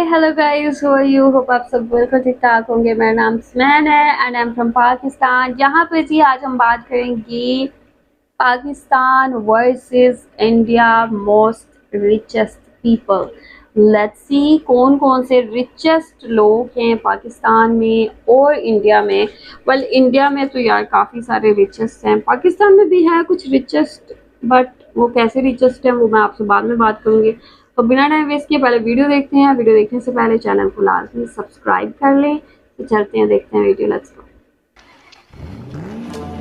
Hello guys, how are you? Hope आप सब बिल्कुल ठीक ठाक होंगे। मेरा नाम सुमैन है and I am from Pakistan. यहाँ पे जी आज हम बात करेंगे Pakistan versus India most richest people. Let's see कौन कौन से रिचेस्ट लोग हैं पाकिस्तान में और इंडिया में। वेल इंडिया में तो यार काफ़ी सारे रिचेस्ट हैं, पाकिस्तान में भी हैं कुछ रिचेस्ट, बट वो कैसे रिचेस्ट हैं वो मैं आपसे बाद में बात करूँगी। तो बिना टाइम वेस्ट किए पहले वीडियो देखते हैं। वीडियो देखने से पहले चैनल को लाजमी सब्सक्राइब कर लें। तो चलते हैं, देखते हैं वीडियो। Let's go.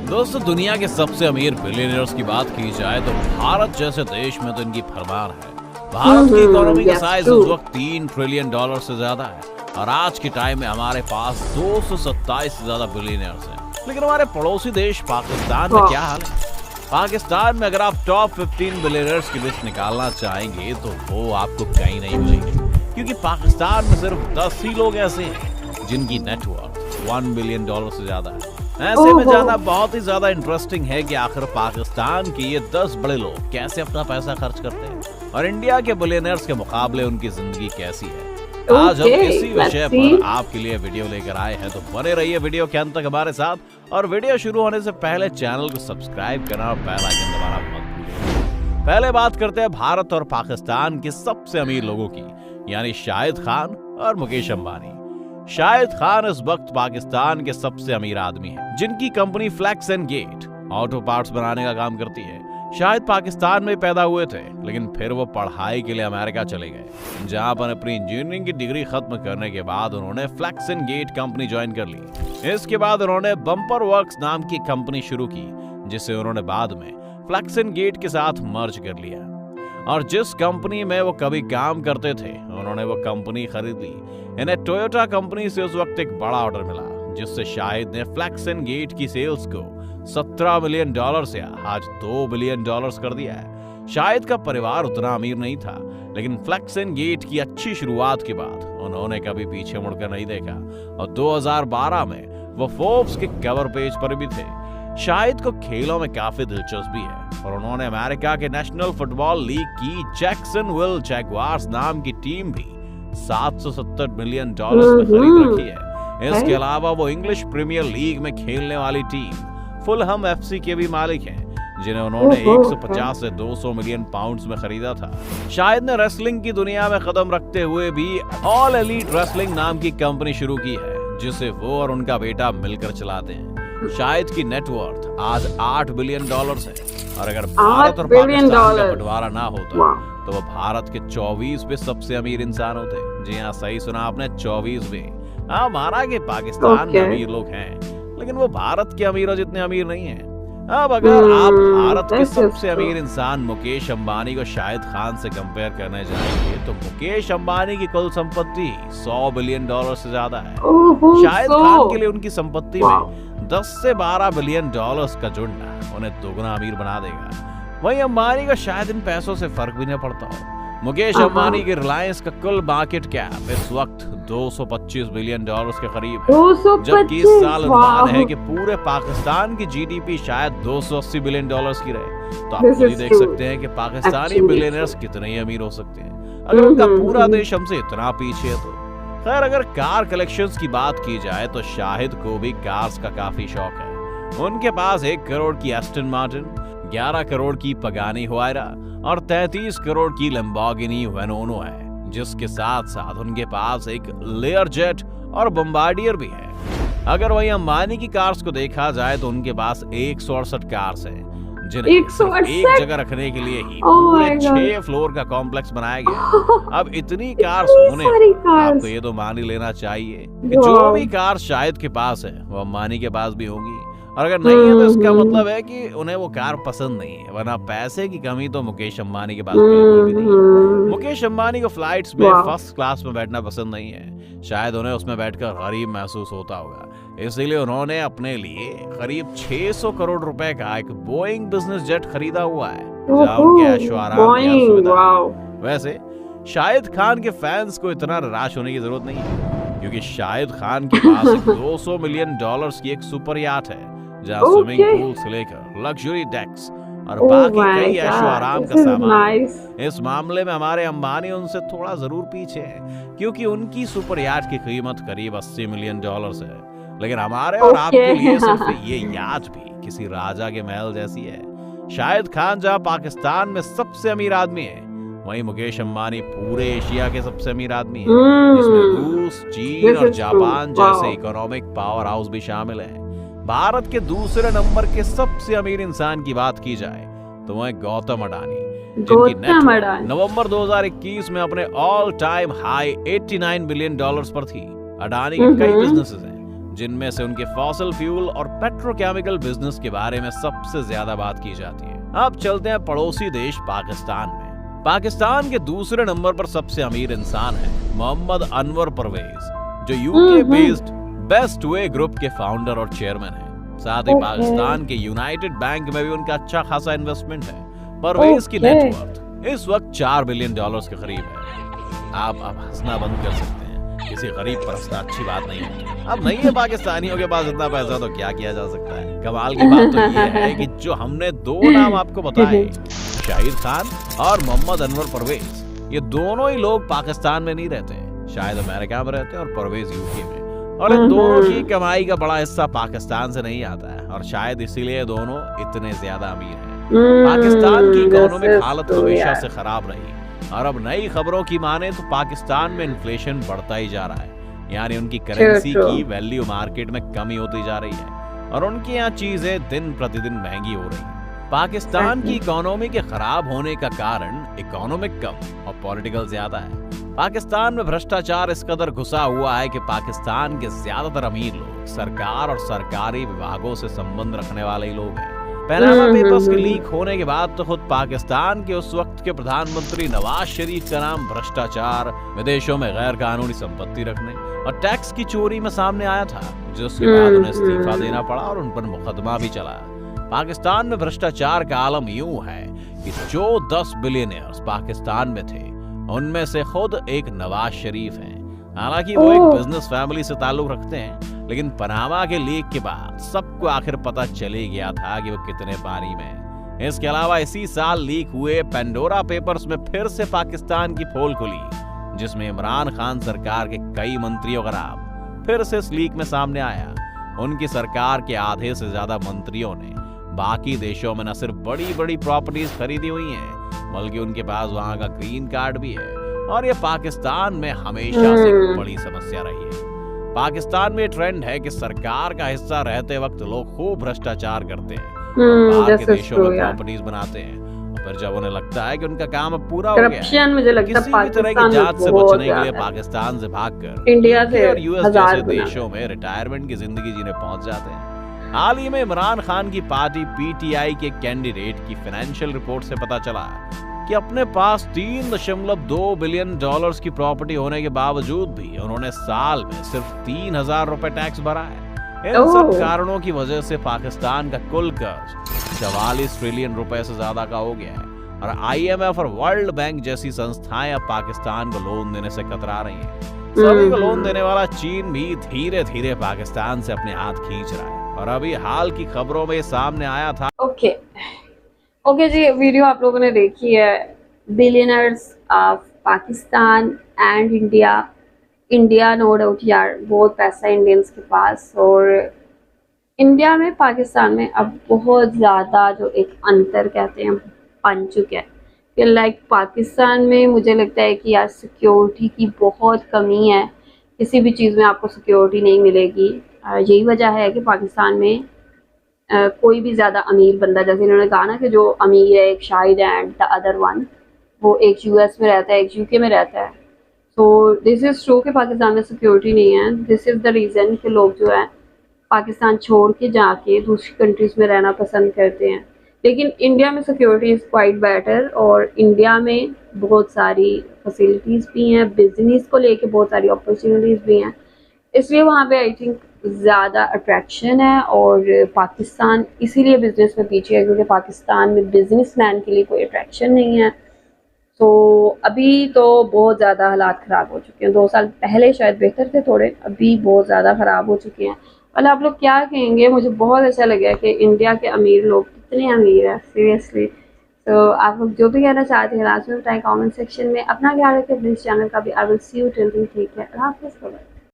दोस्तों, दुनिया के सबसे अमीर बिलियनियर्स की बात की जाए तो भारत जैसे देश में तो इनकी भरमार है। भारत की इकोनॉमी का साइज उस वक्त $3 ट्रिलियन से ज्यादा है और आज के टाइम में हमारे पास 227 से ज्यादा बिलियनियर्स हैं। लेकिन हमारे पड़ोसी देश पाकिस्तान में क्या हाल है? पाकिस्तान में अगर आप टॉप 15 बिलियनियर्स की लिस्ट निकालना चाहेंगे तो वो आपको कहीं नहीं मिलेंगे, क्योंकि पाकिस्तान में सिर्फ 10 ही लोग ऐसे हैं जिनकी नेटवर्थ $1 बिलियन से ज्यादा है। ऐसे में जानना बहुत ही ज्यादा इंटरेस्टिंग है कि आखिर पाकिस्तान के ये 10 बड़े लोग कैसे अपना पैसा खर्च करते हैं और इंडिया के बिलियनियर्स के मुकाबले उनकी जिंदगी कैसी है। आज हम इसी विषय पर आपके लिए वीडियो लेकर आए हैं, तो बने रहिए वीडियो के अंत तक हमारे साथ। और वीडियो शुरू होने से पहले चैनल को सब्सक्राइब करना और बेल आइकन दबाना मत भूलिए। पहले बात करते हैं भारत और पाकिस्तान के सबसे अमीर लोगों की, यानी शाहिद खान और मुकेश अंबानी। शाहिद खान इस वक्त पाकिस्तान के सबसे अमीर आदमी हैं, जिनकी company flex and gate auto parts बनाने का काम करती है। शाहिद पाकिस्तान में पैदा हुए थे, लेकिन फिर वो पढ़ाई के लिए अमेरिका चले गए, जहां पर अपनी इंजीनियरिंग की डिग्री खत्म करने के बाद उन्होंने flex and gate company join कर ली। इसके बाद उन्होंने बम्पर वर्क्स नाम की कंपनी शुरू की, जिसे उन्होंने बाद में फ्लैक्स एंड गेट के साथ मर्ज कर लिया। और जिस कंपनी में वो कभी काम करते थे उन्होंने वो कंपनी खरीद ली। इन्हें टोयोटा कंपनी से उस वक्त एक बड़ा ऑर्डर मिला, जिससे शाहिद ने फ्लैक्स एंड गेट की सेल्स को $17 मिलियन से आज $2 बिलियन कर दिया है। शाहिद का परिवार उतना अमीर नहीं था, लेकिन फ्लैक्स एंड गेट की अच्छी शुरुआत के बाद उन्होंने कभी पीछे मुड़कर नहीं देखा और 2012 में वो फोर्ब्स के कवर पेज पर भी थे। शाहिद को खेलों में काफी दिलचस्पी है और उन्होंने अमेरिका के नेशनल फुटबॉल लीग की जैक्सनविल जैगुआर्स नाम की टीम भी $770 मिलियन में खरीद रखी है। इसके अलावा वो इंग्लिश प्रीमियर लीग में खेलने वाली टीम फुलहम FC के भी मालिक हैं, जिन्हें उन्होंने 150 से 200 मिलियन पाउंड्स में खरीदा था। शाहिद ने रेसलिंग की दुनिया में कदम रखते हुए भी ऑल एलीट रेसलिंग नाम की कंपनी शुरू की है, जिसे वो और उनका बेटा मिलकर चलाते हैं। शाहिद की नेटवर्थ आज $8 बिलियन है और अगर भारत और पाकिस्तान का बंटवारा ना होता तो वो भारत के 24वें सबसे अमीर इंसान होते। जी हाँ, सही सुना आपने, 24वें। हाँ, माना कि पाकिस्तान में अमीर लोग हैं, लेकिन वो भारत के अमीरों जितने अमीर नहीं हैं। अब अगर आप भारत के सबसे अमीर इंसान मुकेश अंबानी को शाहिद खान से कंपेयर करने जाएंगे तो मुकेश अंबानी की कुल संपत्ति $100 बिलियन से ज्यादा है। शाहिद खान के लिए उनकी संपत्ति में 10 से 12 बिलियन का जुड़ना उन्हें दोगुना अमीर बना देगा। वहीं अंबानी का शायद इन पैसों से फर्क भी नहीं पड़ता हो। मुकेश अंबानी की रिलायंस का कुल मार्केट कैप इस वक्त $225 बिलियन के करीब है, जबकि इस साल अनुमान है कि पूरे पाकिस्तान की GDP शायद $280 बिलियन की रहे। तो आप खुद ही देख सकते हैं कि पाकिस्तानी बिलियनर्स कितने ही अमीर हो सकते हैं अगर उनका पूरा देश हमसे इतना पीछे है तो। खैर, अगर कार कलेक्शंस की बात की जाए तो शाहिद को भी कार्स का काफी शौक है। उनके पास 1 करोड़ की एस्टन मार्टिन, 11 करोड़ की पगानी हुआयरा और 33 करोड़ की लैम्बोर्गिनी वेनोनो है, जिसके साथ साथ उनके पास एक लेयरजेट और बम्बार्डियर भी है। अगर वहीं अंबानी की कार्स को देखा जाए तो उनके पास 168 कार्स हैं, जिन्हें एक जगह रखने के लिए ही पूरे 6 फ्लोर का कॉम्प्लेक्स बनाया गया। अब इतनी कार्स होने आपको ये तो मान ही लेना चाहिए कि जो भी कार शाहिद के पास है वो अंबानी के पास भी होंगी, और अगर नहीं है तो इसका मतलब है कि उन्हें वो कार पसंद नहीं है, वरना पैसे की कमी तो मुकेश अंबानी के पास बिल्कुल भी नहीं है। मुकेश अंबानी को फ्लाइट्स में फर्स्ट क्लास में बैठना पसंद नहीं है, शायद उन्हें उसमें बैठकर गरीब महसूस होता होगा। इसलिए उन्होंने अपने लिए करीब 600 करोड़ रुपए का एक बोइंग बिजनेस जेट खरीदा हुआ है, जहां उनके ऐशो-आराम की सुविधा है। वैसे शाहिद खान के फैंस को इतना निराश होने की जरूरत नहीं है, क्योंकि शाहिद खान के पास $200 मिलियन की एक सुपर याट है, जहां स्विमिंग पूल से लेकर लग्जरी डेक्स और Oh बाकी my कई ऐशो God, आराम this का is सामान है। nice. इस मामले में हमारे अंबानी उनसे थोड़ा जरूर पीछे हैं, क्योंकि उनकी सुपर याट की कीमत करीब $80 मिलियन है, लेकिन हमारे और आपके लिए सिर्फ Okay. ये याट भी किसी राजा के महल जैसी है। शाहिद खान जहां पाकिस्तान में सबसे अमीर आदमी है, वहीं मुकेश अंबानी पूरे एशिया के सबसे अमीर आदमी हैं, जिसमें रूस, चीन This और is true. जापान जैसे Wow. इकोनॉमिक पावर हाउस भी शामिल हैं। भारत के दूसरे नंबर के सबसे अमीर इंसान की बात की जाए तो वह गौतम अडानी, जिनकी गौतम नेटवर्थ अडानी। नवंबर 2021 में अपने ऑल टाइम हाई $89 बिलियन पर थी। अडानी के कई बिजनेसेस हैं, जिनमें से उनके फॉसिल फ्यूल और पेट्रोकेमिकल बिजनेस के बारे में सबसे ज्यादा बात की जाती है। अब चलते हैं पड़ोसी देश पाकिस्तान में। पाकिस्तान के दूसरे नंबर पर सबसे अमीर इंसान है मोहम्मद अनवर परवेज, जो UK based best way group के फाउंडर और चेयरमैन हैं। साथ ही पाकिस्तान के यूनाइटेड बैंक में भी उनका अच्छा खासा इन्वेस्टमेंट है। परवेज की नेटवर्थ इस वक्त $4 बिलियन के करीब है। आप अब हंसना बंद कर सकते हैं, किसी गरीब पर हंसना अच्छी बात नहीं होती। अब नहीं है पाकिस्तानियों के पास इतना पैसा तो क्या किया जा सकता है। कमाल की बात तो ये है कि जो हमने दो नाम आपको बताए, शाहिद खान और मोहम्मद अनवर परवेज, ये दोनों ही लोग पाकिस्तान में नहीं रहते। शायद अमेरिका में रहते हैं और परवेज यूके में, और इन दोनों की कमाई का बड़ा हिस्सा पाकिस्तान से नहीं आता है, और शायद इसीलिए दोनों इतने ज्यादा अमीर हैं। पाकिस्तान की इकोनॉमिक हालत हमेशा से खराब रही, और अब नई खबरों की माने तो पाकिस्तान में इन्फ्लेशन बढ़ता ही जा रहा है, यानी उनकी करेंसी की वैल्यू मार्केट में कमी होती जा रही है, और उनके यहाँ चीजें दिन प्रतिदिन महंगी हो रही हैं। पाकिस्तान की इकोनॉमी के खराब होने का कारण इकोनॉमिक कम और पॉलिटिकल ज्यादा है। पाकिस्तान में भ्रष्टाचार इस कदर घुसा हुआ है कि पाकिस्तान के ज्यादातर अमीर लोग सरकार और सरकारी विभागों से संबंध रखने वाले ही लोग हैं। पनामा पेपर्स के लीक होने के बाद तो खुद पाकिस्तान के उस वक्त के प्रधानमंत्री नवाज शरीफ का नाम भ्रष्टाचार, विदेशों में गैर कानूनी संपत्ति रखने और टैक्स की चोरी में सामने आया था, जिसके बाद उन्हें इस्तीफा देना पड़ा और उन पर मुकदमा भी चला। पाकिस्तान में भ्रष्टाचार का आलम यूं है कि जो 10 बिलियनियर्स पाकिस्तान में थे, उनमें से खुद एक नवाज शरीफ हैं। हालांकि वो एक बिजनेस फैमिली से ताल्लुक रखते हैं, लेकिन पनामा के लीक के बाद सबको आखिर पता चले गया था कि वो कितने पानी में हैं। इसके अलावा इसी साल लीक हुए पेंडोरा पेपर्स में फिर से पाकिस्तान की पोल खुली, जिसमें इमरान खान सरकार के कई मंत्रियों का नाम फिर से इस लीक में सामने आया। उनकी सरकार के आधे से ज्यादा मंत्रियों ने बाकी देशों में न सिर्फ बड़ी बड़ी प्रॉपर्टीज खरीदी हुई हैं, बल्कि उनके पास वहां का ग्रीन कार्ड भी है, और ये पाकिस्तान में हमेशा से एक बड़ी समस्या रही है। पाकिस्तान में ट्रेंड है कि सरकार का हिस्सा रहते वक्त लोग खूब भ्रष्टाचार करते हैं, बाहर के देशों में प्रॉपर्टीज बनाते हैं, और फिर जब उन्हें लगता है कि उनका काम अब पूरा हो गया है, किसी भी तरह की जांच से बचने के लिए पाकिस्तान से भागकर इंडिया और यूएस जैसे देशों में रिटायरमेंट की जिंदगी जीने पहुंच जाते हैं। हाल ही में इमरान खान की पार्टी पीटीआई के कैंडिडेट की फाइनेंशियल रिपोर्ट से पता चला कि अपने पास $3.2 बिलियन की प्रॉपर्टी होने के बावजूद भी उन्होंने साल में सिर्फ $3,000 टैक्स भरा है। इन सब कारणों की वजह से पाकिस्तान का कुल कर्ज $44 ट्रिलियन से ज्यादा का हो गया है, और IMF और वर्ल्ड बैंक जैसी संस्थाएं अब पाकिस्तान को लोन देने से कतरा रही हैं। सभी को लोन देने वाला चीन भी धीरे धीरे पाकिस्तान से अपने हाथ खींच रहा है, और अभी हाल की खबरों में सामने आया था। ओके जी, वीडियो आप लोगों ने देखी है। Billionaires of Pakistan and India no doubt यार, बहुत पैसा इंडियंस के पास, और इंडिया में पाकिस्तान में अब बहुत ज़्यादा जो एक अंतर कहते हैं बन चुका है कि लाइक पाकिस्तान में मुझे लगता है कि यार सिक्योरिटी की बहुत कमी है, किसी भी चीज़ में आपको सिक्योरिटी नहीं मिलेगी। यही वजह है कि पाकिस्तान में कोई भी ज़्यादा अमीर बंदा, जैसे इन्होंने कहा ना कि जो अमीर है एक Shahid and the other one, वो एक यूएस में रहता है, एक यूके में रहता है। सो दिस इज़ ट्रू कि पाकिस्तान में सिक्योरिटी नहीं है। दिस इज़ द रीज़न कि लोग जो है पाकिस्तान छोड़ के जाके दूसरी कंट्रीज़ में रहना पसंद करते हैं। लेकिन इंडिया में सिक्योरिटी इज़ क्वाइट बेटर, और इंडिया में बहुत सारी फैसिलिटीज़ भी हैं, बिजनेस को लेके बहुत सारी अपॉर्चुनिटीज़ भी हैं, इसलिए वहाँ पे आई थिंक ज़्यादा अट्रैक्शन है। और पाकिस्तान इसीलिए बिजनेस में पीछे है क्योंकि पाकिस्तान में बिजनेसमैन के लिए कोई अट्रैक्शन नहीं है। तो अभी तो बहुत ज़्यादा हालात ख़राब हो चुके हैं। 2 साल पहले शायद बेहतर थे थोड़े, अभी बहुत ज़्यादा ख़राब हो चुके हैं। और आप लोग क्या कहेंगे, मुझे बहुत अच्छा लगा कि इंडिया के अमीर लोग इतने अमीर है सीरियसली। तो आप लोग जो भी कहना चाहते हैं लास्ट में बताएं कमेंट सेक्शन में। अपना ख्याल रखें, प्लीज चैनल का भी। I will see you till then, take care.